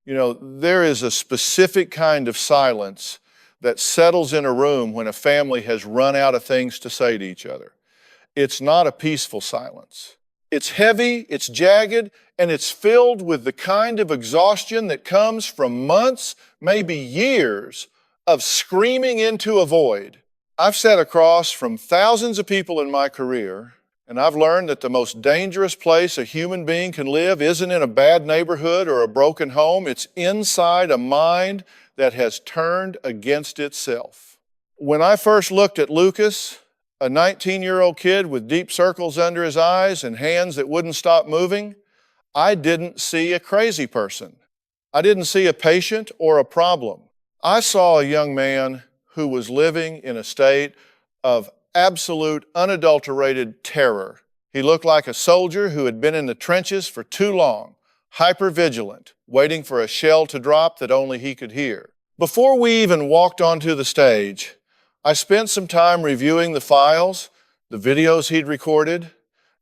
You know, there is a specific kind of silence that settles in a room when a family has run out of things to say to each other. It's not a peaceful silence. It's heavy, it's jagged, and it's filled with the kind of exhaustion that comes from months, maybe years, of screaming into a void. I've sat across from thousands of people in my career, and I've learned that the most dangerous place a human being can live isn't in a bad neighborhood or a broken home. It's inside a mind that has turned against itself. When I first looked at Lucas, a 19-year-old kid with deep circles under his eyes and hands that wouldn't stop moving, I didn't see a crazy person. I didn't see a patient or a problem. I saw a young man who was living in a state of absolute, unadulterated terror. He looked like a soldier who had been in the trenches for too long, hypervigilant, waiting for a shell to drop that only he could hear. Before we even walked onto the stage, I spent some time reviewing the files, the videos he'd recorded,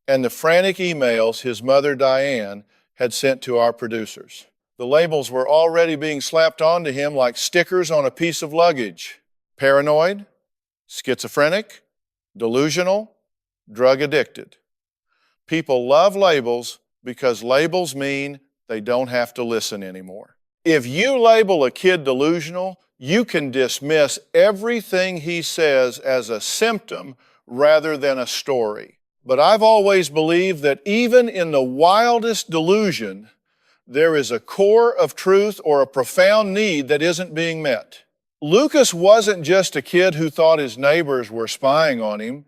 and the frantic emails his mother, Diane, had sent to our producers. The labels were already being slapped onto him like stickers on a piece of luggage. Paranoid, schizophrenic, delusional, drug addicted. People love labels because labels mean they don't have to listen anymore. If you label a kid delusional, you can dismiss everything he says as a symptom rather than a story. But I've always believed that even in the wildest delusion, there is a core of truth or a profound need that isn't being met. Lucas wasn't just a kid who thought his neighbors were spying on him.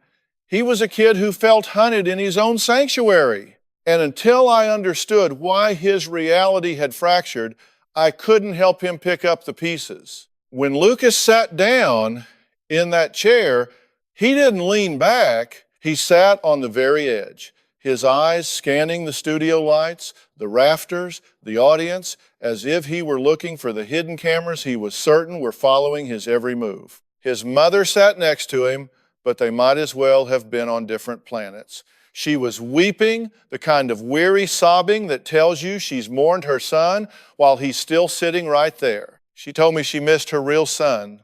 He was a kid who felt hunted in his own sanctuary. And until I understood why his reality had fractured, I couldn't help him pick up the pieces. When Lucas sat down in that chair, he didn't lean back. He sat on the very edge, his eyes scanning the studio lights, the rafters, the audience, as if he were looking for the hidden cameras he was certain were following his every move. His mother sat next to him, but they might as well have been on different planets. She was weeping, the kind of weary sobbing that tells you she's mourned her son while he's still sitting right there. She told me she missed her real son,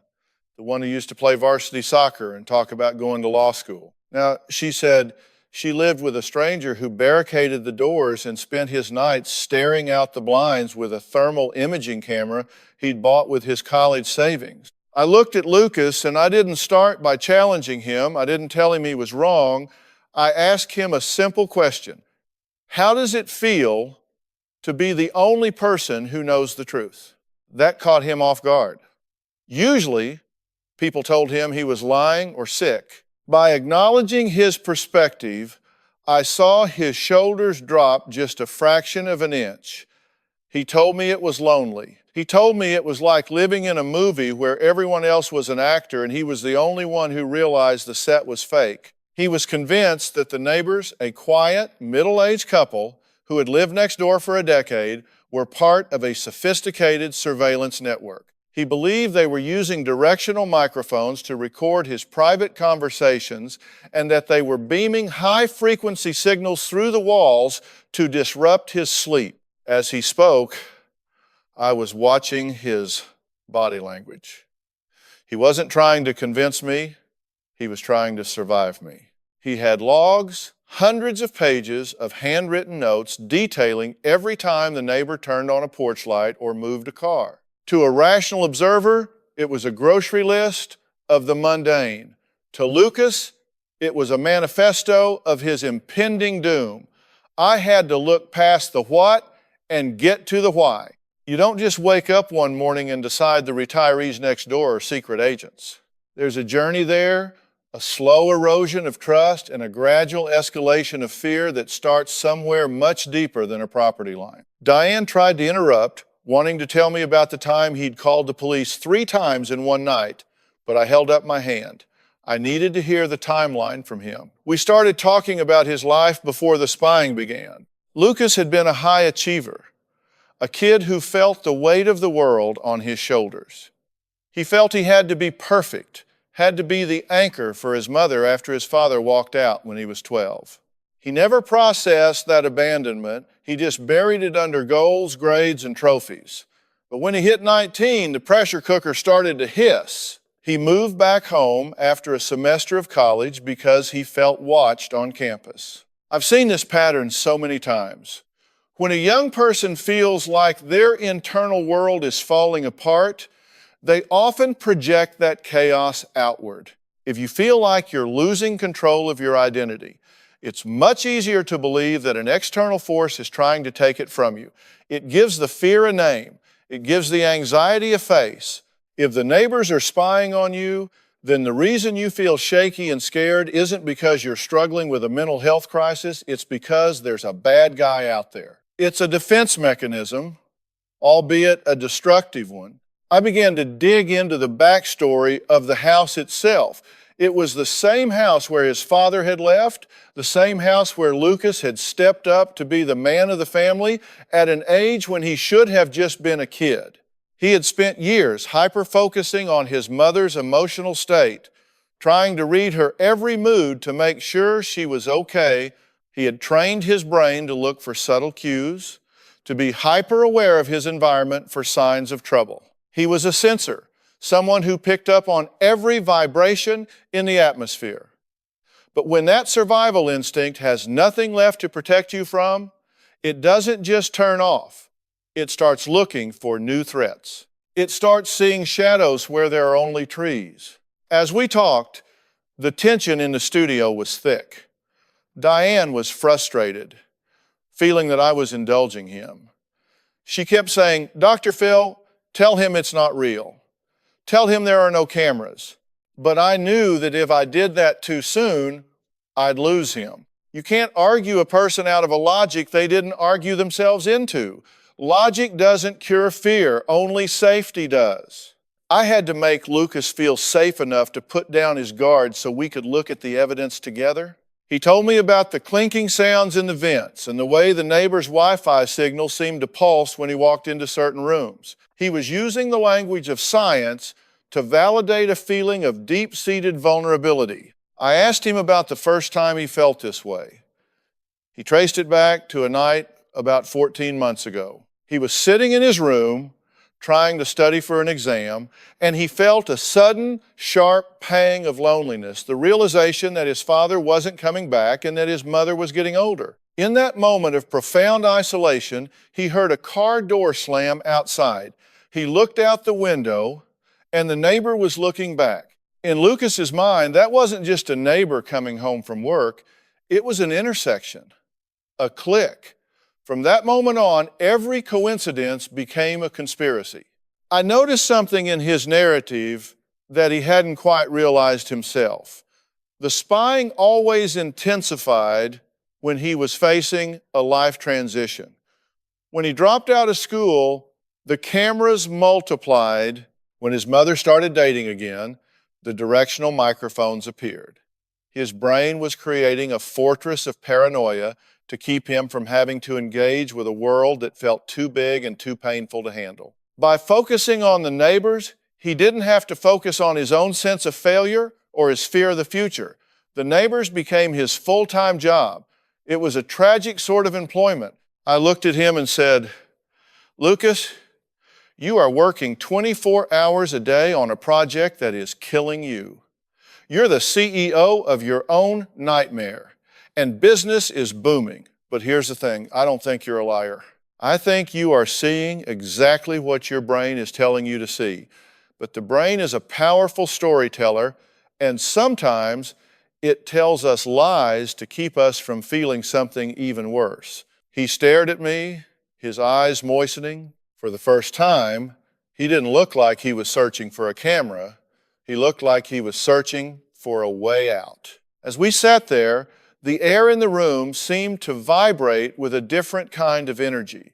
the one who used to play varsity soccer and talk about going to law school. Now, she said she lived with a stranger who barricaded the doors and spent his nights staring out the blinds with a thermal imaging camera he'd bought with his college savings. I looked at Lucas and I didn't start by challenging him. I didn't tell him he was wrong. I asked him a simple question. How does it feel to be the only person who knows the truth? That caught him off guard. Usually, people told him he was lying or sick. By acknowledging his perspective, I saw his shoulders drop just a fraction of an inch. He told me it was lonely. He told me it was like living in a movie where everyone else was an actor and he was the only one who realized the set was fake. He was convinced that the neighbors, a quiet, middle-aged couple who had lived next door for a decade, were part of a sophisticated surveillance network. He believed they were using directional microphones to record his private conversations and that they were beaming high-frequency signals through the walls to disrupt his sleep. As he spoke, I was watching his body language. He wasn't trying to convince me. He was trying to survive me. He had logs, hundreds of pages of handwritten notes detailing every time the neighbor turned on a porch light or moved a car. To a rational observer, it was a grocery list of the mundane. To Lucas, it was a manifesto of his impending doom. I had to look past the what and get to the why. You don't just wake up one morning and decide the retirees next door are secret agents. There's a journey there, a slow erosion of trust, and a gradual escalation of fear that starts somewhere much deeper than a property line. Diane tried to interrupt, wanting to tell me about the time he'd called the police 3 times in one night, but I held up my hand. I needed to hear the timeline from him. We started talking about his life before the spying began. Lucas had been a high achiever, a kid who felt the weight of the world on his shoulders. He felt he had to be perfect, had to be the anchor for his mother after his father walked out when he was 12. He never processed that abandonment. He just buried it under goals, grades, and trophies. But when he hit 19, the pressure cooker started to hiss. He moved back home after a semester of college because he felt watched on campus. I've seen this pattern so many times. When a young person feels like their internal world is falling apart, they often project that chaos outward. If you feel like you're losing control of your identity, it's much easier to believe that an external force is trying to take it from you. It gives the fear a name. It gives the anxiety a face. If the neighbors are spying on you, then the reason you feel shaky and scared isn't because you're struggling with a mental health crisis, it's because there's a bad guy out there. It's a defense mechanism, albeit a destructive one. I began to dig into the backstory of the house itself. It was the same house where his father had left, the same house where Lucas had stepped up to be the man of the family at an age when he should have just been a kid. He had spent years hyper-focusing on his mother's emotional state, trying to read her every mood to make sure she was okay. He had trained his brain to look for subtle cues, to be hyper-aware of his environment for signs of trouble. He was a sensor, someone who picked up on every vibration in the atmosphere. But when that survival instinct has nothing left to protect you from, it doesn't just turn off. It starts looking for new threats. It starts seeing shadows where there are only trees. As we talked, the tension in the studio was thick. Diane was frustrated, feeling that I was indulging him. She kept saying, "Dr. Phil, tell him it's not real. Tell him there are no cameras." But I knew that if I did that too soon, I'd lose him. You can't argue a person out of a logic they didn't argue themselves into. Logic doesn't cure fear, only safety does. I had to make Lucas feel safe enough to put down his guard so we could look at the evidence together. He told me about the clinking sounds in the vents and the way the neighbor's Wi-Fi signal seemed to pulse when he walked into certain rooms. He was using the language of science to validate a feeling of deep-seated vulnerability. I asked him about the first time he felt this way. He traced it back to a night about 14 months ago. He was sitting in his room trying to study for an exam, and he felt a sudden, sharp pang of loneliness, the realization that his father wasn't coming back and that his mother was getting older. In that moment of profound isolation, he heard a car door slam outside. He looked out the window, and the neighbor was looking back. In Lucas's mind, that wasn't just a neighbor coming home from work, it was an intersection, a click. From that moment on, every coincidence became a conspiracy. I noticed something in his narrative that he hadn't quite realized himself. The spying always intensified when he was facing a life transition. When he dropped out of school, the cameras multiplied. When his mother started dating again, the directional microphones appeared. His brain was creating a fortress of paranoia to keep him from having to engage with a world that felt too big and too painful to handle. By focusing on the neighbors, he didn't have to focus on his own sense of failure or his fear of the future. The neighbors became his full-time job. It was a tragic sort of employment. I looked at him and said, "Lucas, you are working 24 hours a day on a project that is killing you. You're the CEO of your own nightmare. And business is booming." But here's the thing, I don't think you're a liar. I think you are seeing exactly what your brain is telling you to see. But the brain is a powerful storyteller, and sometimes it tells us lies to keep us from feeling something even worse. He stared at me, his eyes moistening. For the first time, he didn't look like he was searching for a camera. He looked like he was searching for a way out. As we sat there, the air in the room seemed to vibrate with a different kind of energy.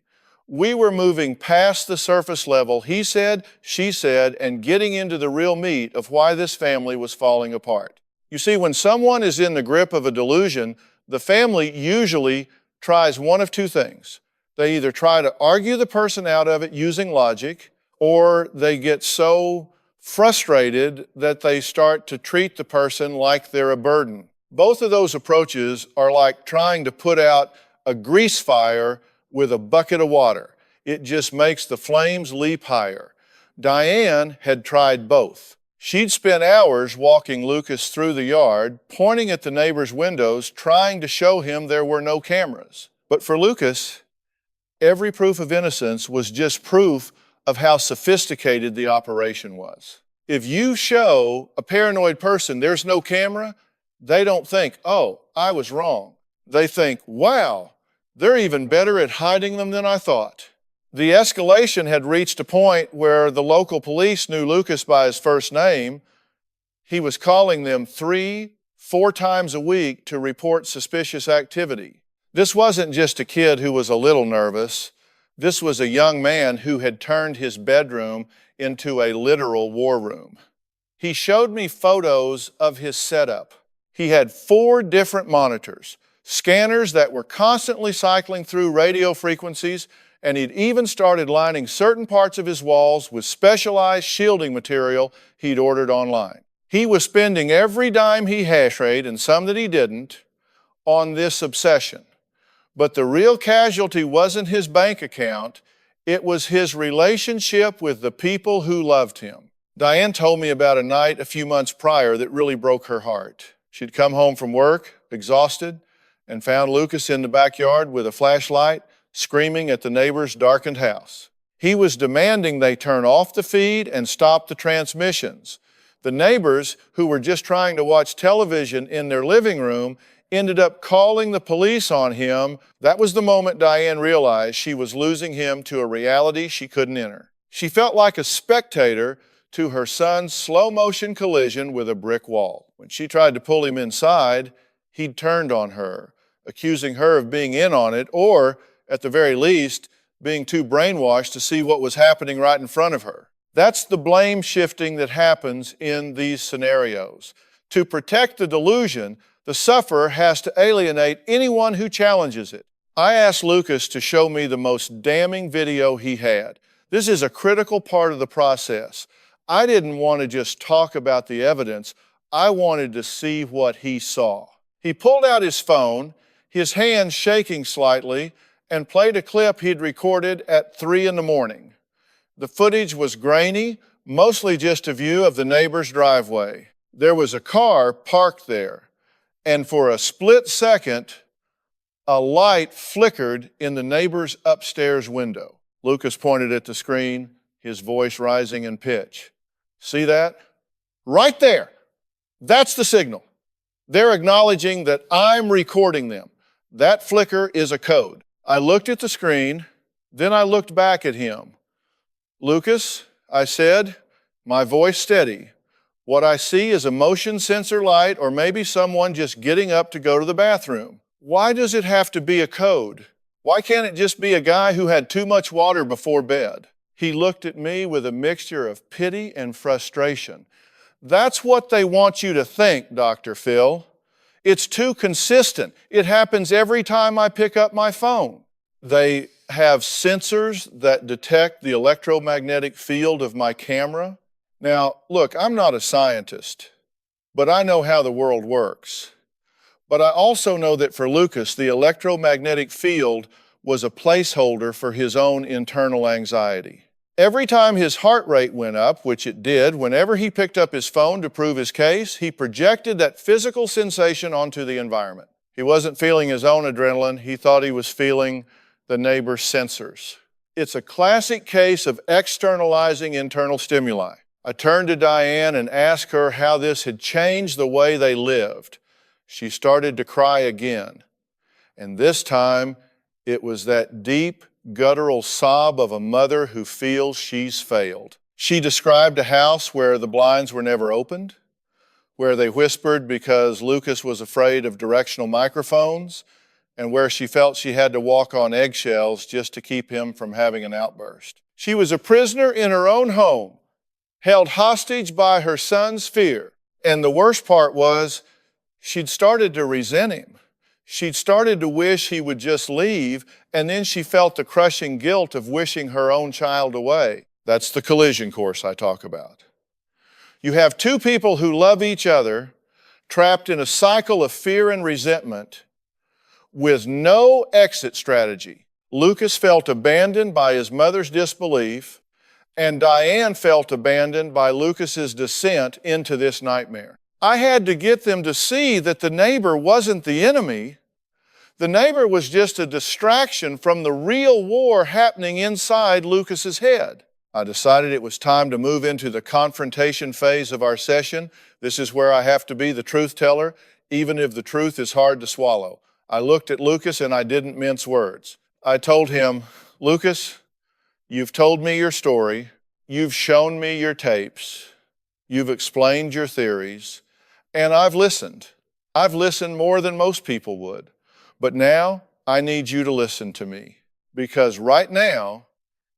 We were moving past the surface level, he said, she said, and getting into the real meat of why this family was falling apart. You see, when someone is in the grip of a delusion, the family usually tries one of two things. They either try to argue the person out of it using logic, or they get so frustrated that they start to treat the person like they're a burden. Both of those approaches are like trying to put out a grease fire with a bucket of water. It just makes the flames leap higher. Diane had tried both. She'd spent hours walking Lucas through the yard, pointing at the neighbor's windows, trying to show him there were no cameras. But for Lucas, every proof of innocence was just proof of how sophisticated the operation was. If you show a paranoid person there's no camera, they don't think, oh, I was wrong. They think, wow, they're even better at hiding them than I thought. The escalation had reached a point where the local police knew Lucas by his first name. He was calling them 3-4 times a week to report suspicious activity. This wasn't just a kid who was a little nervous. This was a young man who had turned his bedroom into a literal war room. He showed me photos of his setup. He had 4 different monitors, scanners that were constantly cycling through radio frequencies, and he'd even started lining certain parts of his walls with specialized shielding material he'd ordered online. He was spending every dime he hash-rayed, and some that he didn't, on this obsession. But the real casualty wasn't his bank account, it was his relationship with the people who loved him. Diane told me about a night a few months prior that really broke her heart. She'd come home from work, exhausted, and found Lucas in the backyard with a flashlight, screaming at the neighbor's darkened house. He was demanding they turn off the feed and stop the transmissions. The neighbors, who were just trying to watch television in their living room, ended up calling the police on him. That was the moment Diane realized she was losing him to a reality she couldn't enter. She felt like a spectator to her son's slow-motion collision with a brick wall. When she tried to pull him inside, he'd turned on her, accusing her of being in on it, or, at the very least, being too brainwashed to see what was happening right in front of her. That's the blame shifting that happens in these scenarios. To protect the delusion, the sufferer has to alienate anyone who challenges it. I asked Lucas to show me the most damning video he had. This is a critical part of the process. I didn't want to just talk about the evidence. I wanted to see what he saw. He pulled out his phone, his hands shaking slightly, and played a clip he'd recorded at 3 in the morning. The footage was grainy, mostly just a view of the neighbor's driveway. There was a car parked there, and for a split second, a light flickered in the neighbor's upstairs window. Lucas pointed at the screen, his voice rising in pitch. See that? Right there. That's the signal. They're acknowledging that I'm recording them. That flicker is a code. I looked at the screen, then I looked back at him. Lucas, I said, my voice steady. What I see is a motion sensor light or maybe someone just getting up to go to the bathroom. Why does it have to be a code? Why can't it just be a guy who had too much water before bed? He looked at me with a mixture of pity and frustration. That's what they want you to think, Dr. Phil. It's too consistent. It happens every time I pick up my phone. They have sensors that detect the electromagnetic field of my camera. Now, look, I'm not a scientist, but I know how the world works. But I also know that for Lucas, the electromagnetic field was a placeholder for his own internal anxiety. Every time his heart rate went up, which it did, whenever he picked up his phone to prove his case, he projected that physical sensation onto the environment. He wasn't feeling his own adrenaline. He thought he was feeling the neighbor's sensors. It's a classic case of externalizing internal stimuli. I turned to Diane and asked her how this had changed the way they lived. She started to cry again. And this time, it was that deep, guttural sob of a mother who feels she's failed. She described a house where the blinds were never opened, where they whispered because Lucas was afraid of directional microphones, and where she felt she had to walk on eggshells just to keep him from having an outburst. She was a prisoner in her own home, held hostage by her son's fear. And the worst part was, she'd started to resent him. She'd started to wish he would just leave, and then she felt the crushing guilt of wishing her own child away. That's the collision course I talk about. You have two people who love each other, trapped in a cycle of fear and resentment, with no exit strategy. Lucas felt abandoned by his mother's disbelief, and Diane felt abandoned by Lucas's descent into this nightmare. I had to get them to see that the neighbor wasn't the enemy. The neighbor was just a distraction from the real war happening inside Lucas's head. I decided it was time to move into the confrontation phase of our session. This is where I have to be the truth teller, even if the truth is hard to swallow. I looked at Lucas and I didn't mince words. I told him, Lucas, you've told me your story. You've shown me your tapes. You've explained your theories. And I've listened. I've listened more than most people would. But now I need you to listen to me. Because right now,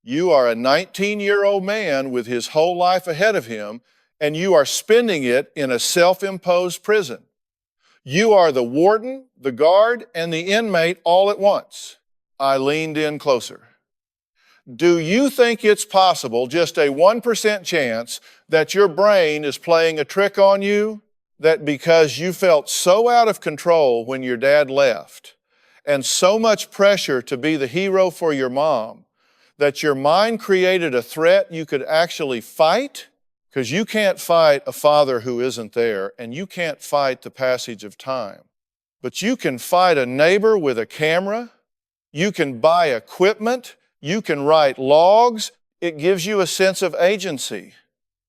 you are a 19-year-old man with his whole life ahead of him, and you are spending it in a self-imposed prison. You are the warden, the guard, and the inmate all at once. I leaned in closer. Do you think it's possible, just a 1% chance, that your brain is playing a trick on you? That because you felt so out of control when your dad left, and so much pressure to be the hero for your mom, that your mind created a threat you could actually fight? Because you can't fight a father who isn't there, and you can't fight the passage of time. But you can fight a neighbor with a camera. You can buy equipment. You can write logs. It gives you a sense of agency,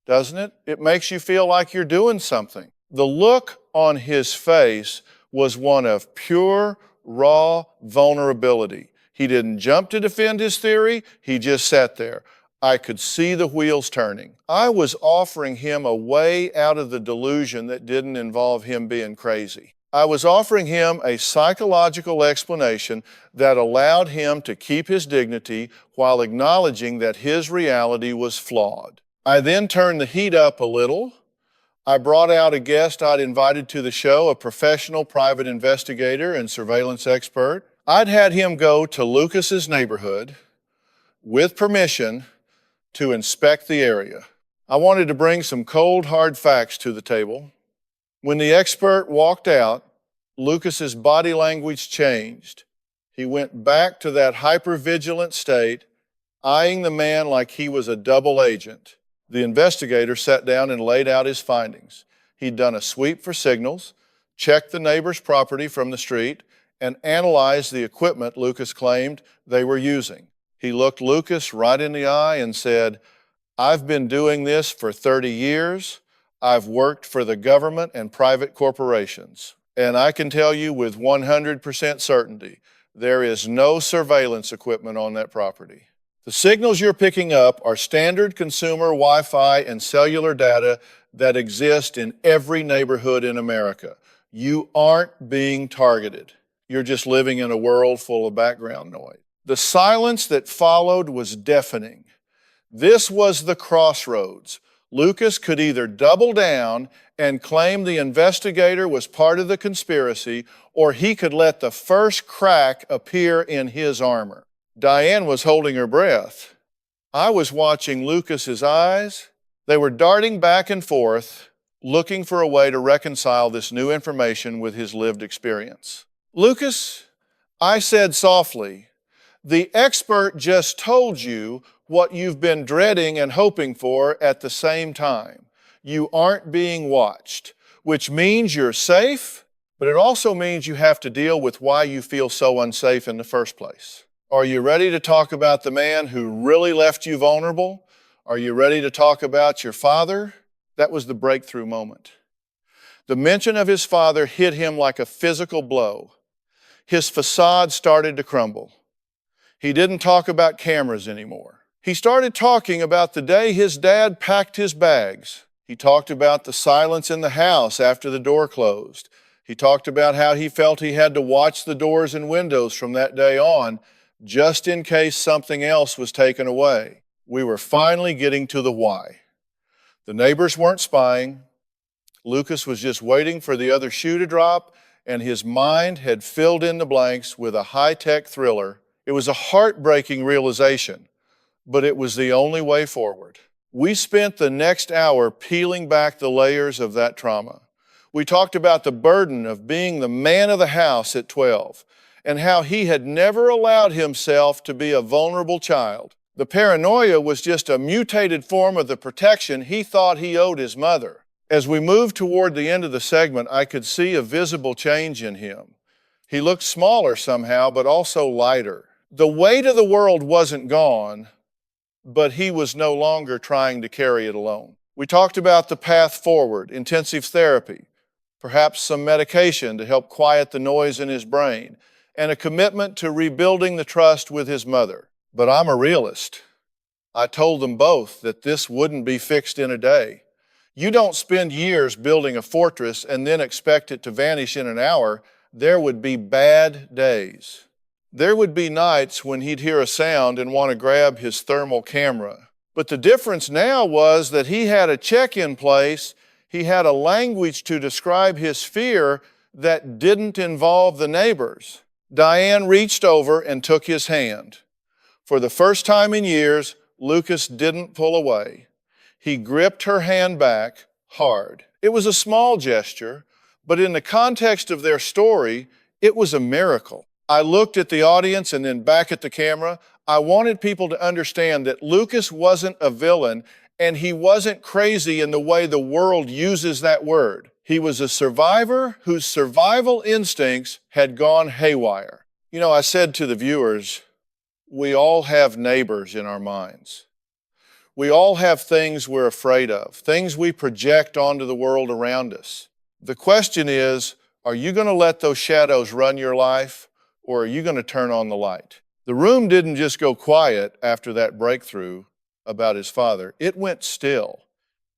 doesn't it? It makes you feel like you're doing something. The look on his face was one of pure, raw vulnerability. He didn't jump to defend his theory. He just sat there. I could see the wheels turning. I was offering him a way out of the delusion that didn't involve him being crazy. I was offering him a psychological explanation that allowed him to keep his dignity while acknowledging that his reality was flawed. I then turned the heat up a little. I brought out a guest I'd invited to the show, a professional private investigator and surveillance expert. I'd had him go to Lucas's neighborhood with permission to inspect the area. I wanted to bring some cold, hard facts to the table. When the expert walked out, Lucas's body language changed. He went back to that hypervigilant state, eyeing the man like he was a double agent. The investigator sat down and laid out his findings. He'd done a sweep for signals, checked the neighbor's property from the street, and analyzed the equipment Lucas claimed they were using. He looked Lucas right in the eye and said, I've been doing this for 30 years. I've worked for the government and private corporations. And I can tell you with 100% certainty, there is no surveillance equipment on that property. The signals you're picking up are standard consumer Wi-Fi and cellular data that exist in every neighborhood in America. You aren't being targeted. You're just living in a world full of background noise. The silence that followed was deafening. This was the crossroads. Lucas could either double down and claim the investigator was part of the conspiracy, or he could let the first crack appear in his armor. Diane was holding her breath. I was watching Lucas's eyes. They were darting back and forth, looking for a way to reconcile this new information with his lived experience. Lucas, I said softly, the expert just told you what you've been dreading and hoping for at the same time. You aren't being watched, which means you're safe, but it also means you have to deal with why you feel so unsafe in the first place. Are you ready to talk about the man who really left you vulnerable? Are you ready to talk about your father? That was the breakthrough moment. The mention of his father hit him like a physical blow. His facade started to crumble. He didn't talk about cameras anymore. He started talking about the day his dad packed his bags. He talked about the silence in the house after the door closed. He talked about how he felt he had to watch the doors and windows from that day on, just in case something else was taken away. We were finally getting to the why. The neighbors weren't spying. Lucas was just waiting for the other shoe to drop, and his mind had filled in the blanks with a high-tech thriller. It was a heartbreaking realization, but it was the only way forward. We spent the next hour peeling back the layers of that trauma. We talked about the burden of being the man of the house at 12 and how he had never allowed himself to be a vulnerable child. The paranoia was just a mutated form of the protection he thought he owed his mother. As we moved toward the end of the segment, I could see a visible change in him. He looked smaller somehow, but also lighter. The weight of the world wasn't gone, but he was no longer trying to carry it alone. We talked about the path forward, intensive therapy, perhaps some medication to help quiet the noise in his brain, and a commitment to rebuilding the trust with his mother. But I'm a realist. I told them both that this wouldn't be fixed in a day. You don't spend years building a fortress and then expect it to vanish in an hour. There would be bad days. There would be nights when he'd hear a sound and want to grab his thermal camera. But the difference now was that he had a check in place. He had a language to describe his fear that didn't involve the neighbors. Diane reached over and took his hand. For the first time in years, Lucas didn't pull away. He gripped her hand back hard. It was a small gesture, but in the context of their story, it was a miracle. I looked at the audience and then back at the camera. I wanted people to understand that Lucas wasn't a villain and he wasn't crazy in the way the world uses that word. He was a survivor whose survival instincts had gone haywire. You know, I said to the viewers, we all have neighbors in our minds. We all have things we're afraid of, things we project onto the world around us. The question is, are you going to let those shadows run your life, or are you going to turn on the light? The room didn't just go quiet after that breakthrough about his father. It went still.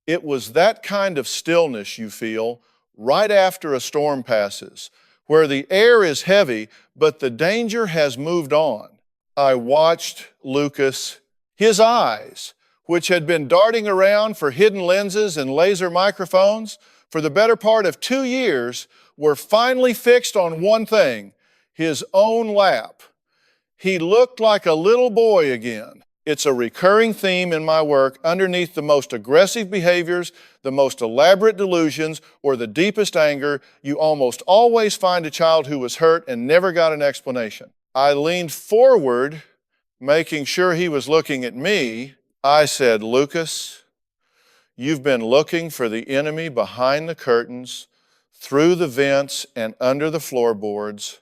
It was that kind of stillness you feel right after a storm passes, where the air is heavy, but the danger has moved on. I watched Lucas, his eyes, which had been darting around for hidden lenses and laser microphones for the better part of 2 years, were finally fixed on one thing, his own lap. He looked like a little boy again. It's a recurring theme in my work. Underneath the most aggressive behaviors, the most elaborate delusions, or the deepest anger, you almost always find a child who was hurt and never got an explanation. I leaned forward, making sure he was looking at me. I said, Lucas, you've been looking for the enemy behind the curtains, through the vents, and under the floorboards.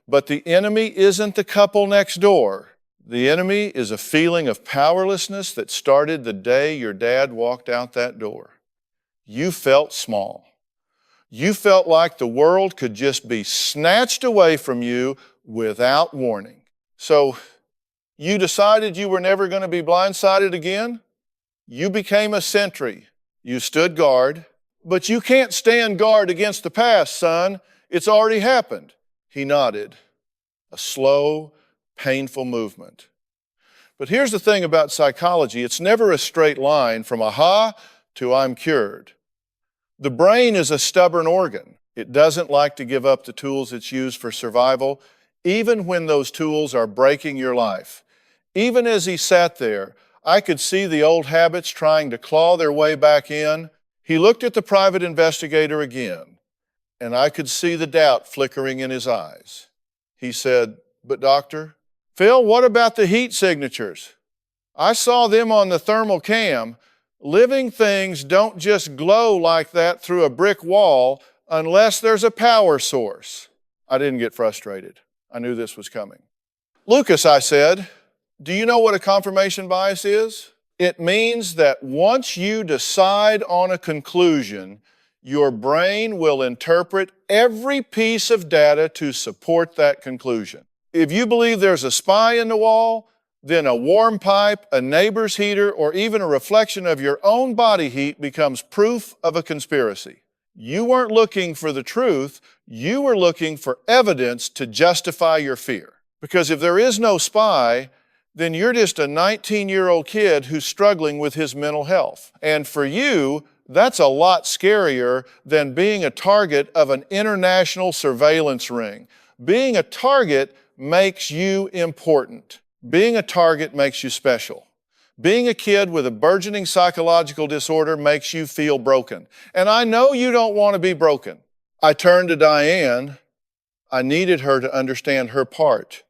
But the enemy isn't the couple next door. The enemy is a feeling of powerlessness that started the day your dad walked out that door. You felt small. You felt like the world could just be snatched away from you without warning. So you decided you were never going to be blindsided again? You became a sentry. You stood guard. But you can't stand guard against the past, son. It's already happened. He nodded. A slow, painful movement. But here's the thing about psychology. It's never a straight line from aha to I'm cured. The brain is a stubborn organ. It doesn't like to give up the tools it's used for survival, even when those tools are breaking your life. Even as he sat there, I could see the old habits trying to claw their way back in. He looked at the private investigator again, and I could see the doubt flickering in his eyes. He said, but doctor, Phil, what about the heat signatures? I saw them on the thermal cam. Living things don't just glow like that through a brick wall unless there's a power source. I didn't get frustrated. I knew this was coming. Lucas, I said, do you know what a confirmation bias is? It means that once you decide on a conclusion, your brain will interpret every piece of data to support that conclusion. If you believe there's a spy in the wall, then a warm pipe, a neighbor's heater, or even a reflection of your own body heat becomes proof of a conspiracy. You weren't looking for the truth, you were looking for evidence to justify your fear. Because if there is no spy, then you're just a 19-year-old kid who's struggling with his mental health. And for you, that's a lot scarier than being a target of an international surveillance ring. Being a target makes you important. Being a target makes you special. Being a kid with a burgeoning psychological disorder makes you feel broken. And I know you don't want to be broken. I turned to Diane I needed her to understand her part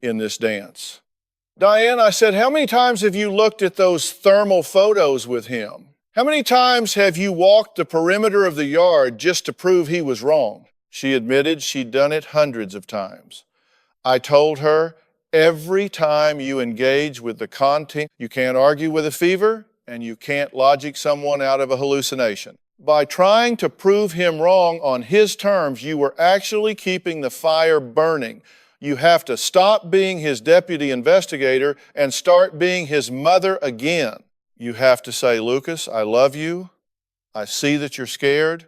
in this dance. Diane, I said, how many times have you looked at those thermal photos with him? How many times have you walked the perimeter of the yard just to prove he was wrong? She admitted she'd done it hundreds of times. I told her, every time you engage with the content, you can't argue with a fever and you can't logic someone out of a hallucination. By trying to prove him wrong on his terms, you were actually keeping the fire burning. You have to stop being his deputy investigator and start being his mother again. You have to say, Lucas, I love you. I see that you're scared,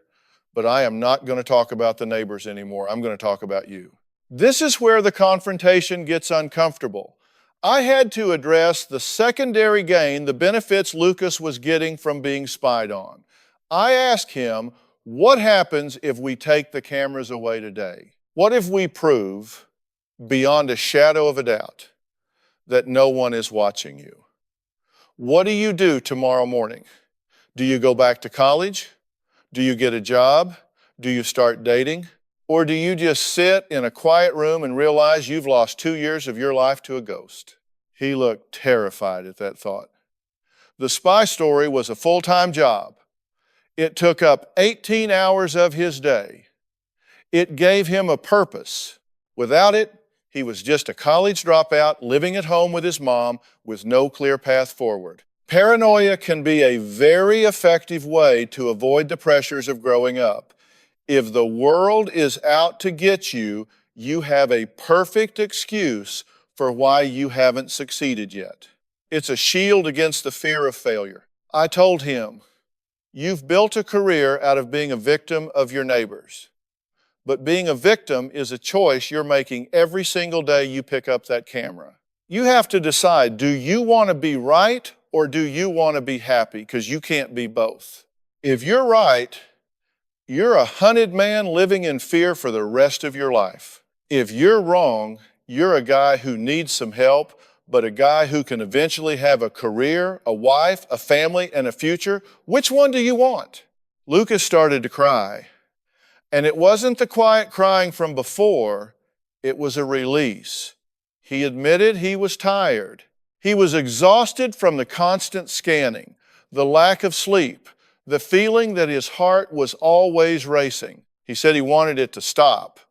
but I am not going to talk about the neighbors anymore. I'm going to talk about you. This is where the confrontation gets uncomfortable. I had to address the secondary gain, the benefits Lucas was getting from being spied on. I asked him, what happens if we take the cameras away today? What if we prove, beyond a shadow of a doubt, that no one is watching you? What do you do tomorrow morning? Do you go back to college? Do you get a job? Do you start dating? Or do you just sit in a quiet room and realize you've lost 2 years of your life to a ghost? He looked terrified at that thought. The spy story was a full-time job. It took up 18 hours of his day. It gave him a purpose. Without it, he was just a college dropout living at home with his mom with no clear path forward. Paranoia can be a very effective way to avoid the pressures of growing up. If the world is out to get you, you have a perfect excuse for why you haven't succeeded yet. It's a shield against the fear of failure. I told him, you've built a career out of being a victim of your neighbors. But being a victim is a choice you're making every single day you pick up that camera. You have to decide, do you want to be right or do you want to be happy? Because you can't be both. If you're right, you're a hunted man living in fear for the rest of your life. If you're wrong, you're a guy who needs some help, but a guy who can eventually have a career, a wife, a family, and a future. Which one do you want? Lucas started to cry. And it wasn't the quiet crying from before, it was a release. He admitted he was tired. He was exhausted from the constant scanning, the lack of sleep, the feeling that his heart was always racing. He said he wanted it to stop,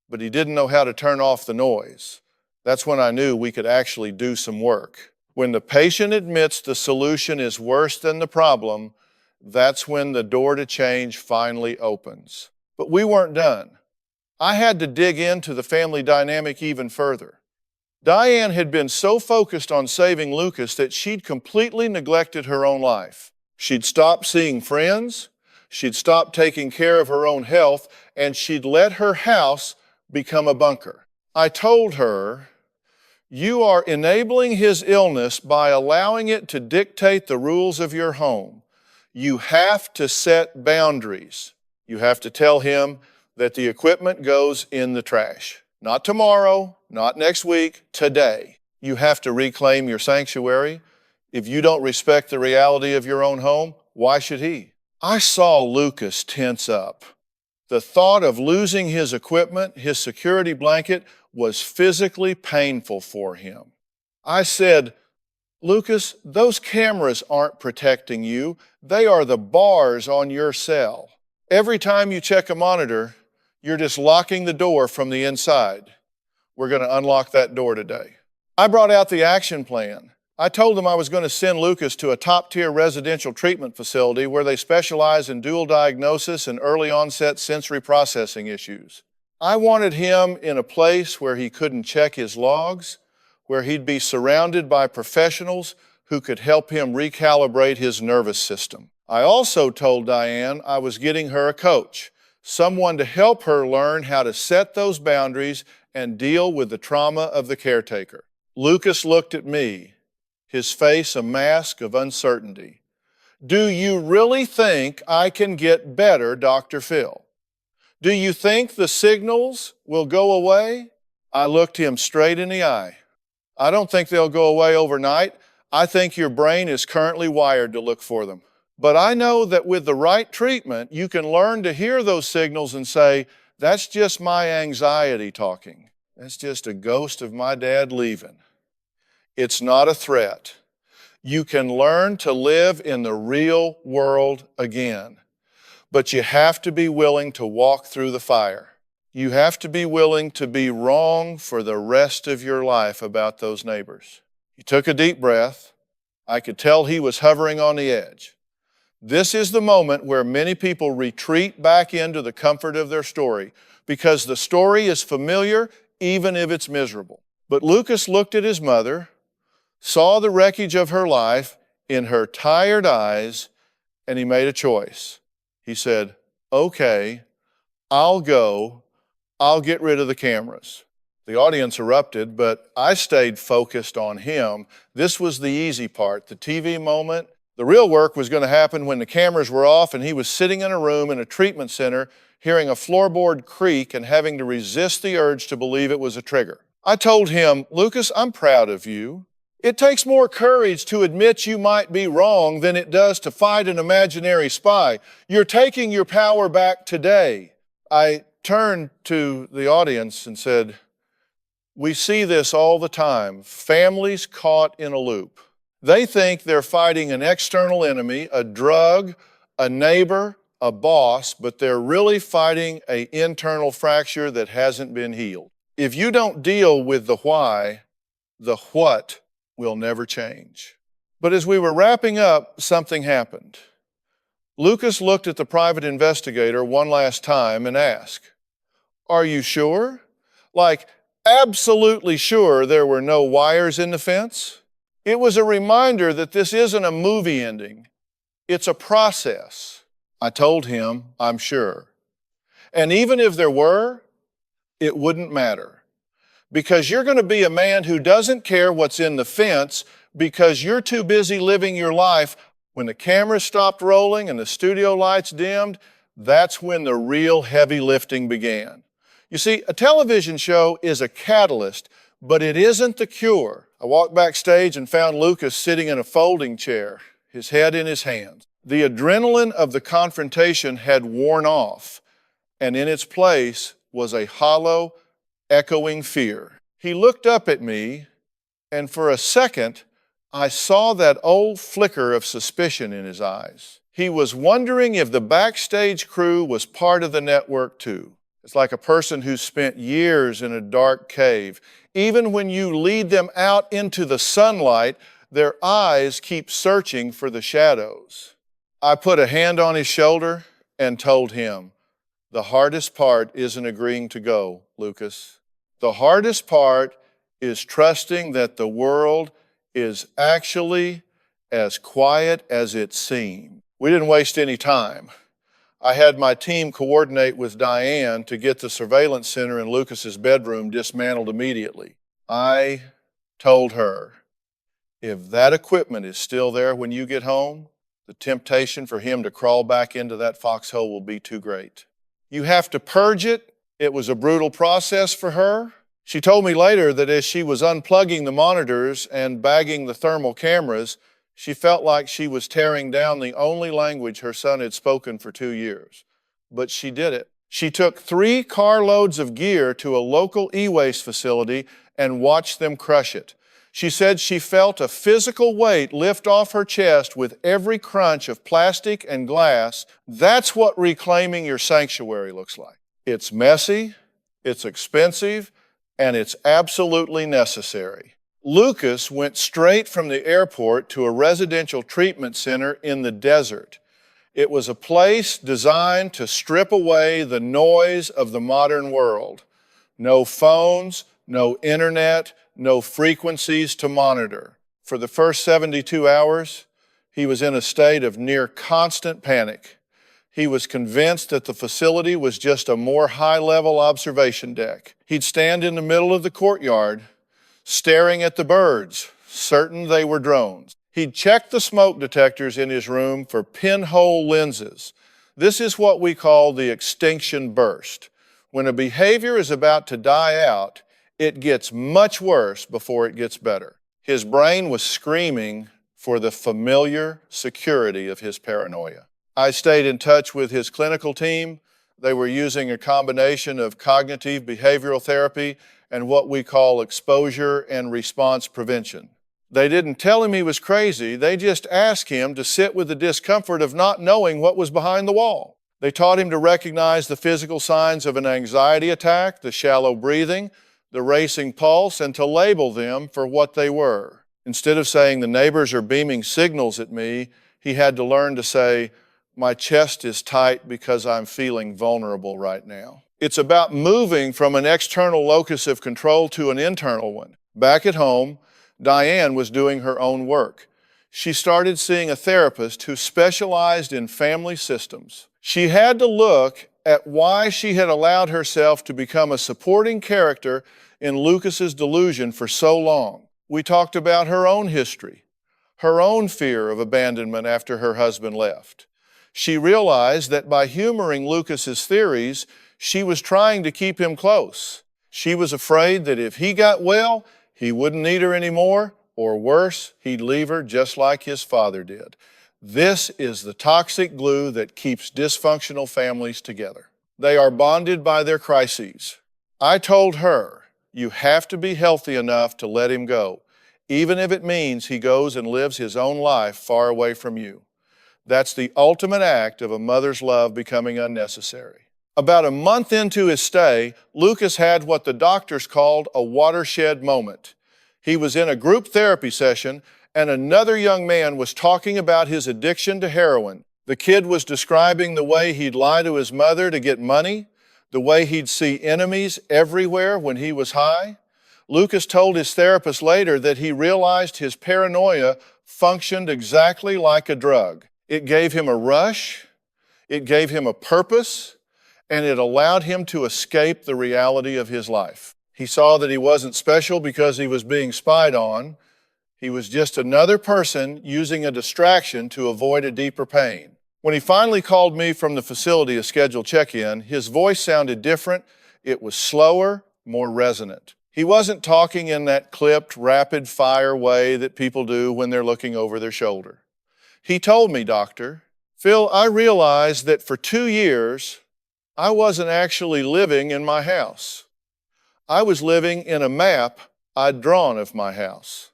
but he didn't know how to turn off the noise. That's when I knew we could actually do some work. When the patient admits the solution is worse than the problem, that's when the door to change finally opens. But we weren't done. I had to dig into the family dynamic even further. Diane had been so focused on saving Lucas that she'd completely neglected her own life. She'd stopped seeing friends, she'd stopped taking care of her own health, and she'd let her house become a bunker. I told her, you are enabling his illness by allowing it to dictate the rules of your home. You have to set boundaries. You have to tell him that the equipment goes in the trash. Not tomorrow, not next week, today. You have to reclaim your sanctuary. If you don't respect the reality of your own home, why should he? I saw Lucas tense up. The thought of losing his equipment, his security blanket, was physically painful for him. I said, Lucas, those cameras aren't protecting you. They are the bars on your cell. Every time you check a monitor, you're just locking the door from the inside. We're going to unlock that door today. I brought out the action plan. I told them I was going to send Lucas to a top-tier residential treatment facility where they specialize in dual diagnosis and early onset sensory processing issues. I wanted him in a place where he couldn't check his logs, where he'd be surrounded by professionals who could help him recalibrate his nervous system. I also told Diane I was getting her a coach, someone to help her learn how to set those boundaries and deal with the trauma of the caretaker. Lucas looked at me, his face a mask of uncertainty. Do you really think I can get better, Dr. Phil? Do you think the signals will go away? I looked him straight in the eye. I don't think they'll go away overnight. I think your brain is currently wired to look for them. But I know that with the right treatment, you can learn to hear those signals and say, That's just my anxiety talking. That's just a ghost of my dad leaving. It's not a threat. You can learn to live in the real world again, but you have to be willing to walk through the fire. You have to be willing to be wrong for the rest of your life about those neighbors. He took a deep breath. I could tell he was hovering on the edge. This is the moment where many people retreat back into the comfort of their story because the story is familiar even if it's miserable. But Lucas looked at his mother, saw the wreckage of her life in her tired eyes, and he made a choice. He said, okay, I'll go. I'll get rid of the cameras. The audience erupted, but I stayed focused on him. This was the easy part, the TV moment. The real work was going to happen when the cameras were off and he was sitting in a room in a treatment center, hearing a floorboard creak and having to resist the urge to believe it was a trigger. I told him, Lucas, I'm proud of you. It takes more courage to admit you might be wrong than it does to fight an imaginary spy. You're taking your power back today. I turned to the audience and said, we see this all the time, families caught in a loop. They think they're fighting an external enemy, a drug, a neighbor, a boss, but they're really fighting an internal fracture that hasn't been healed. If you don't deal with the why, the what will never change. But as we were wrapping up, something happened. Lucas looked at the private investigator one last time and asked, are you sure? Like, absolutely sure there were no wires in the fence? It was a reminder that this isn't a movie ending. It's a process. I told him, I'm sure. And even if there were, it wouldn't matter. Because you're going to be a man who doesn't care what's in the fence because you're too busy living your life. When the cameras stopped rolling and the studio lights dimmed, that's when the real heavy lifting began. You see, a television show is a catalyst, but it isn't the cure. I walked backstage and found Lucas sitting in a folding chair, his head in his hands. The adrenaline of the confrontation had worn off, and in its place was a hollow, echoing fear. He looked up at me, and for a second, I saw that old flicker of suspicion in his eyes. He was wondering if the backstage crew was part of the network too. It's like a person who's spent years in a dark cave. Even when you lead them out into the sunlight, their eyes keep searching for the shadows. I put a hand on his shoulder and told him, the hardest part isn't agreeing to go, Lucas. The hardest part is trusting that the world is actually as quiet as it seems. We didn't waste any time. I had my team coordinate with Diane to get the surveillance center in Lucas's bedroom dismantled immediately. I told her, if that equipment is still there when you get home, the temptation for him to crawl back into that foxhole will be too great. You have to purge it. It was a brutal process for her. She told me later that as she was unplugging the monitors and bagging the thermal cameras, she felt like she was tearing down the only language her son had spoken for 2 years. But she did it. She took 3 carloads of gear to a local e-waste facility and watched them crush it. She said she felt a physical weight lift off her chest with every crunch of plastic and glass. That's what reclaiming your sanctuary looks like. It's messy, it's expensive, and it's absolutely necessary. Lucas went straight from the airport to a residential treatment center in the desert. It was a place designed to strip away the noise of the modern world. No phones, no internet, no frequencies to monitor. For the first 72 hours, he was in a state of near constant panic. He was convinced that the facility was just a more high-level observation deck. He'd stand in the middle of the courtyard, staring at the birds, certain they were drones. He'd check the smoke detectors in his room for pinhole lenses. This is what we call the extinction burst. When a behavior is about to die out, it gets much worse before it gets better. His brain was screaming for the familiar security of his paranoia. I stayed in touch with his clinical team. They were using a combination of cognitive behavioral therapy and what we call exposure and response prevention. They didn't tell him he was crazy. They just asked him to sit with the discomfort of not knowing what was behind the wall. They taught him to recognize the physical signs of an anxiety attack, the shallow breathing, the racing pulse, and to label them for what they were. Instead of saying the neighbors are beaming signals at me, he had to learn to say, my chest is tight because I'm feeling vulnerable right now. It's about moving from an external locus of control to an internal one. Back at home, Diane was doing her own work. She started seeing a therapist who specialized in family systems. She had to look at why she had allowed herself to become a supporting character in Lucas's delusion for so long. We talked about her own history, her own fear of abandonment after her husband left. She realized that by humoring Lucas's theories, she was trying to keep him close. She was afraid that if he got well, he wouldn't need her anymore, or worse, he'd leave her just like his father did. This is the toxic glue that keeps dysfunctional families together. They are bonded by their crises. I told her, you have to be healthy enough to let him go, even if it means he goes and lives his own life far away from you. That's the ultimate act of a mother's love becoming unnecessary. About a month into his stay, Lucas had what the doctors called a watershed moment. He was in a group therapy session, and another young man was talking about his addiction to heroin. The kid was describing the way he'd lie to his mother to get money, the way he'd see enemies everywhere when he was high. Lucas told his therapist later that he realized his paranoia functioned exactly like a drug. It gave him a rush, it gave him a purpose, and it allowed him to escape the reality of his life. He saw that he wasn't special because he was being spied on. He was just another person using a distraction to avoid a deeper pain. When he finally called me from the facility to schedule check-in, his voice sounded different. It was slower, more resonant. He wasn't talking in that clipped, rapid-fire way that people do when they're looking over their shoulder. He told me, Doctor, Phil, I realized that for 2 years, I wasn't actually living in my house. I was living in a map I'd drawn of my house.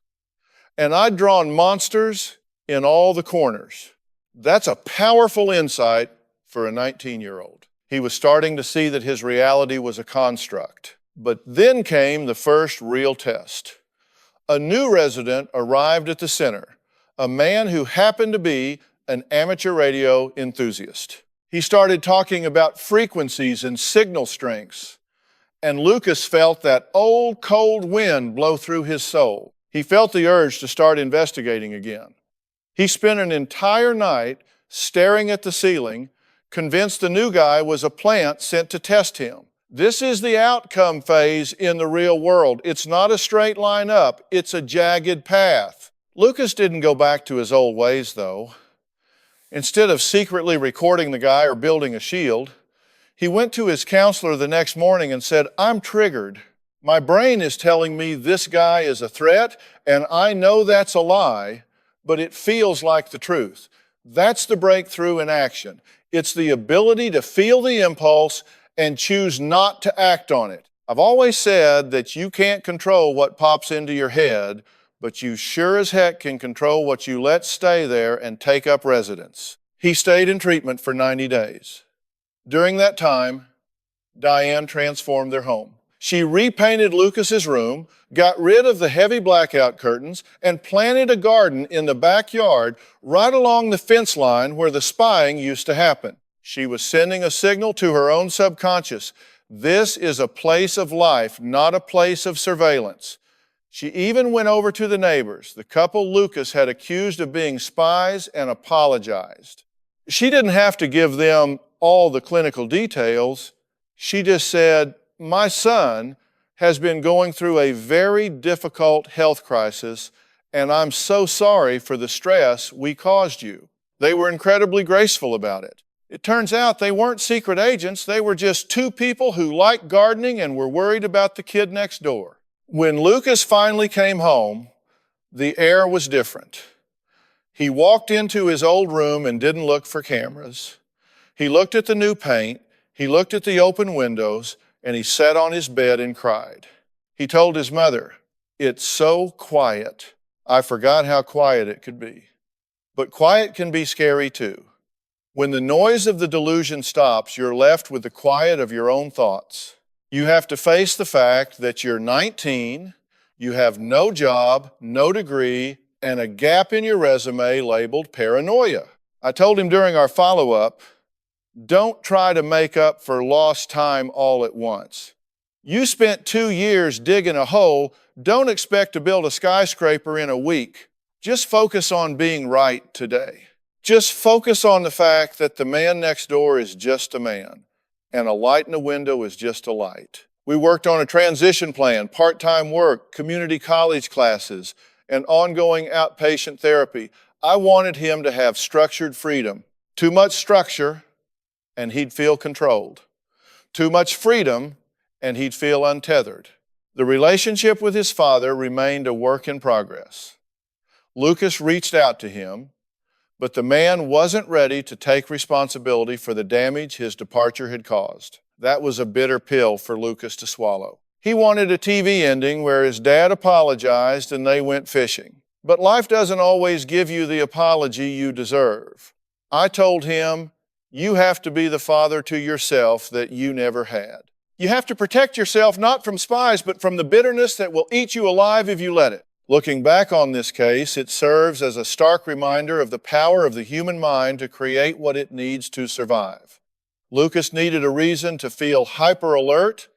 And I'd drawn monsters in all the corners. That's a powerful insight for a 19-year-old. He was starting to see that his reality was a construct. But then came the first real test. A new resident arrived at the center, a man who happened to be an amateur radio enthusiast. He started talking about frequencies and signal strengths, and Lucas felt that old cold wind blow through his soul. He felt the urge to start investigating again. He spent an entire night staring at the ceiling, convinced the new guy was a plant sent to test him. This is the outcome phase in the real world. It's not a straight line up, it's a jagged path. Lucas didn't go back to his old ways, though. Instead of secretly recording the guy or building a shield, he went to his counselor the next morning and said, I'm triggered. My brain is telling me this guy is a threat, and I know that's a lie, but it feels like the truth. That's the breakthrough in action. It's the ability to feel the impulse and choose not to act on it. I've always said that you can't control what pops into your head, but you sure as heck can control what you let stay there and take up residence. He stayed in treatment for 90 days. During that time, Diane transformed their home. She repainted Lucas's room, got rid of the heavy blackout curtains, and planted a garden in the backyard right along the fence line where the spying used to happen. She was sending a signal to her own subconscious. This is a place of life, not a place of surveillance. She even went over to the neighbors, the couple Lucas had accused of being spies, and apologized. She didn't have to give them all the clinical details. She just said, my son has been going through a very difficult health crisis, and I'm so sorry for the stress we caused you. They were incredibly graceful about it. It turns out they weren't secret agents. They were just two people who liked gardening and were worried about the kid next door. When Lucas finally came home, the air was different. He walked into his old room and didn't look for cameras. He looked at the new paint. He looked at the open windows and he sat on his bed and cried. He told his mother, "It's so quiet. I forgot how quiet it could be." But quiet can be scary too. When the noise of the delusion stops, you're left with the quiet of your own thoughts. You have to face the fact that you're 19, you have no job, no degree, and a gap in your resume labeled paranoia. I told him during our follow-up, don't try to make up for lost time all at once. You spent 2 years digging a hole. Don't expect to build a skyscraper in a week. Just focus on being right today. Just focus on the fact that the man next door is just a man, and a light in the window is just a light. We worked on a transition plan, part-time work, community college classes, and ongoing outpatient therapy. I wanted him to have structured freedom. Too much structure, and he'd feel controlled. Too much freedom, and he'd feel untethered. The relationship with his father remained a work in progress. Lucas reached out to him, but the man wasn't ready to take responsibility for the damage his departure had caused. That was a bitter pill for Lucas to swallow. He wanted a TV ending where his dad apologized and they went fishing. But life doesn't always give you the apology you deserve. I told him, you have to be the father to yourself that you never had. You have to protect yourself not from spies, but from the bitterness that will eat you alive if you let it. Looking back on this case, it serves as a stark reminder of the power of the human mind to create what it needs to survive. Lucas needed a reason to feel hyper alert,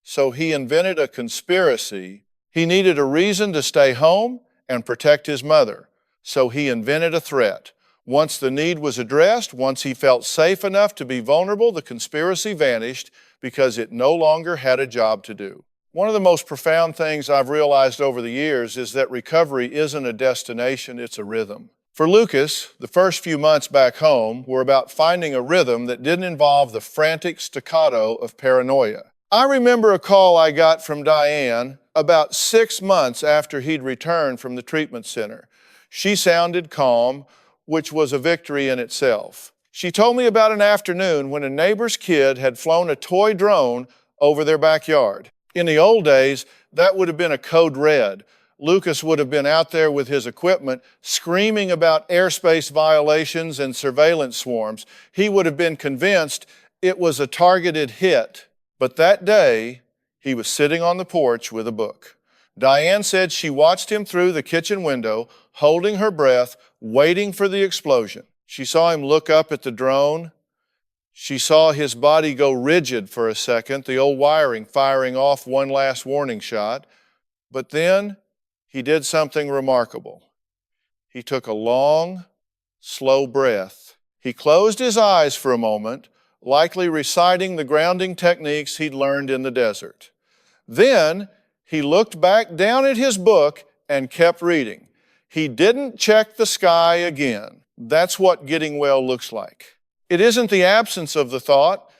so he invented a conspiracy. He needed a reason to stay home and protect his mother, so he invented a threat. Once the need was addressed, once he felt safe enough to be vulnerable, the conspiracy vanished because it no longer had a job to do. One of the most profound things I've realized over the years is that recovery isn't a destination, it's a rhythm. For Lucas, the first few months back home were about finding a rhythm that didn't involve the frantic staccato of paranoia. I remember a call I got from Diane about 6 months after he'd returned from the treatment center. She sounded calm, which was a victory in itself. She told me about an afternoon when a neighbor's kid had flown a toy drone over their backyard. In the old days, that would have been a code red. Lucas would have been out there with his equipment screaming about airspace violations and surveillance swarms. He would have been convinced it was a targeted hit. But that day, he was sitting on the porch with a book. Diane said she watched him through the kitchen window, holding her breath, waiting for the explosion. She saw him look up at the drone. She saw his body go rigid for a second, the old wiring firing off one last warning shot. But then he did something remarkable. He took a long, slow breath. He closed his eyes for a moment, likely reciting the grounding techniques he'd learned in the desert. Then he looked back down at his book and kept reading. He didn't check the sky again. That's what getting well looks like. It isn't the absence of the thought,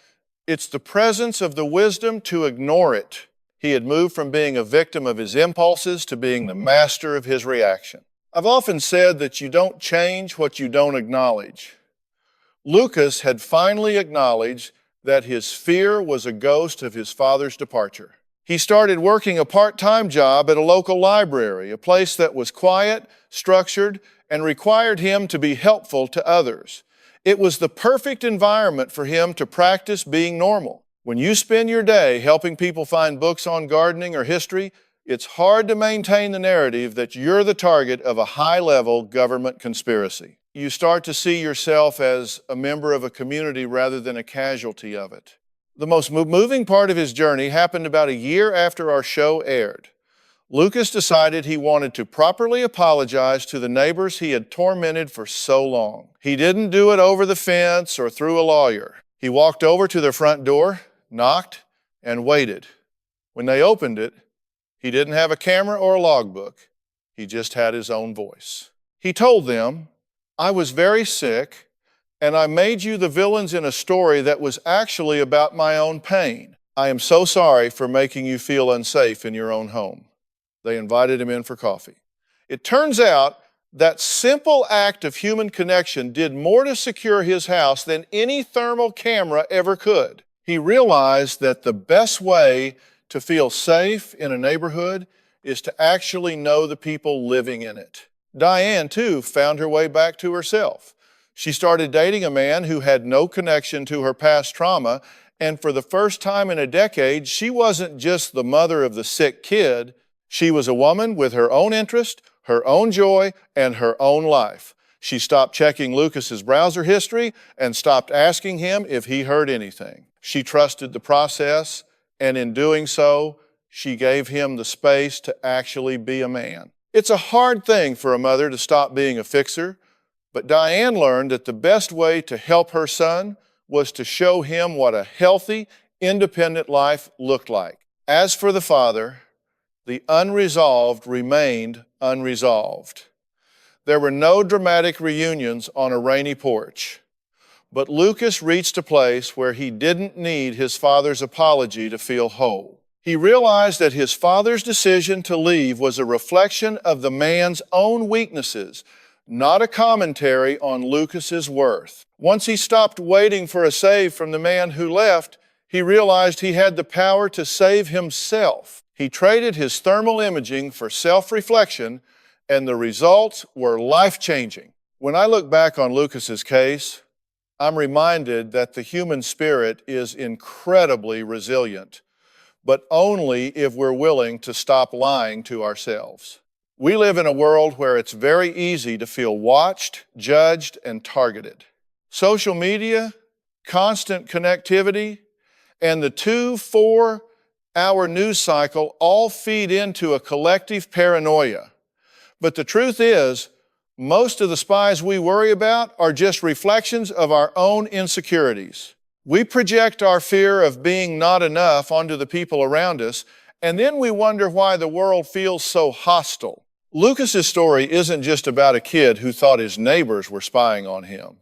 it's the presence of the wisdom to ignore it. He had moved from being a victim of his impulses to being the master of his reaction. I've often said that you don't change what you don't acknowledge. Lucas had finally acknowledged that his fear was a ghost of his father's departure. He started working a part-time job at a local library, a place that was quiet, structured, and required him to be helpful to others. It was the perfect environment for him to practice being normal. When you spend your day helping people find books on gardening or history, it's hard to maintain the narrative that you're the target of a high-level government conspiracy. You start to see yourself as a member of a community rather than a casualty of it. The most moving part of his journey happened about a year after our show aired. Lucas decided he wanted to properly apologize to the neighbors he had tormented for so long. He didn't do it over the fence or through a lawyer. He walked over to their front door, knocked, and waited. When they opened it, he didn't have a camera or a logbook. He just had his own voice. He told them, "I was very sick, and I made you the villains in a story that was actually about my own pain. I am so sorry for making you feel unsafe in your own home." They invited him in for coffee. It turns out that simple act of human connection did more to secure his house than any thermal camera ever could. He realized that the best way to feel safe in a neighborhood is to actually know the people living in it. Diane, too, found her way back to herself. She started dating a man who had no connection to her past trauma, and for the first time in a decade, she wasn't just the mother of the sick kid. She was a woman with her own interest, her own joy, and her own life. She stopped checking Lucas's browser history and stopped asking him if he heard anything. She trusted the process, and in doing so, she gave him the space to actually be a man. It's a hard thing for a mother to stop being a fixer, but Diane learned that the best way to help her son was to show him what a healthy, independent life looked like. As for the father, the unresolved remained unresolved. There were no dramatic reunions on a rainy porch, but Lucas reached a place where he didn't need his father's apology to feel whole. He realized that his father's decision to leave was a reflection of the man's own weaknesses, not a commentary on Lucas's worth. Once he stopped waiting for a save from the man who left, he realized he had the power to save himself. He traded his thermal imaging for self-reflection, and the results were life-changing. When I look back on Lucas's case, I'm reminded that the human spirit is incredibly resilient, but only if we're willing to stop lying to ourselves. We live in a world where it's very easy to feel watched, judged, and targeted. Social media, constant connectivity, and the 2-4-hour news cycle all feed into a collective paranoia. But the truth is, most of the spies we worry about are just reflections of our own insecurities. We project our fear of being not enough onto the people around us, and then we wonder why the world feels so hostile. Lucas's story isn't just about a kid who thought his neighbors were spying on him.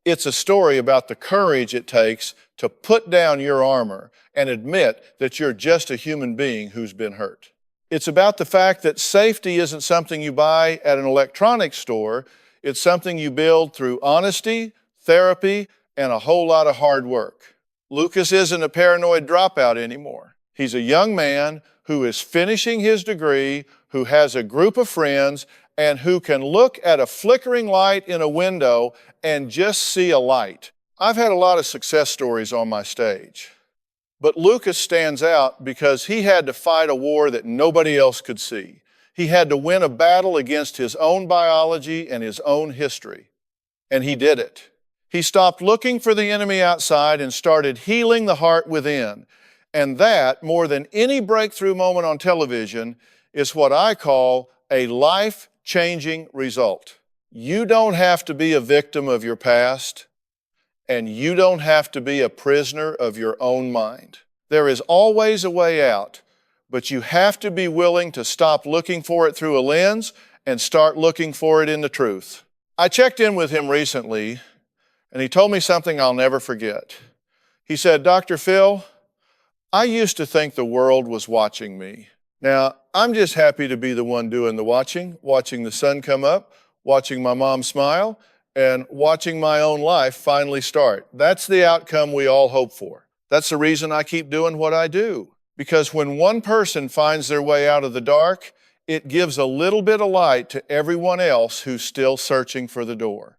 It's a story about the courage it takes to put down your armor and admit that you're just a human being who's been hurt. It's about the fact that safety isn't something you buy at an electronics store. It's something you build through honesty, therapy, and a whole lot of hard work. Lucas isn't a paranoid dropout anymore. He's a young man who is finishing his degree, who has a group of friends, and who can look at a flickering light in a window and just see a light. I've had a lot of success stories on my stage, but Lucas stands out because he had to fight a war that nobody else could see. He had to win a battle against his own biology and his own history, and he did it. He stopped looking for the enemy outside and started healing the heart within. And that, more than any breakthrough moment on television, is what I call a life-changing result. You don't have to be a victim of your past, and you don't have to be a prisoner of your own mind. There is always a way out, but you have to be willing to stop looking for it through a lens and start looking for it in the truth. I checked in with him recently, and he told me something I'll never forget. He said, "Dr. Phil, I used to think the world was watching me. Now, I'm just happy to be the one doing the watching the sun come up, watching my mom smile, and watching my own life finally start. That's the outcome we all hope for. That's the reason I keep doing what I do. Because when one person finds their way out of the dark, it gives a little bit of light to everyone else who's still searching for the door."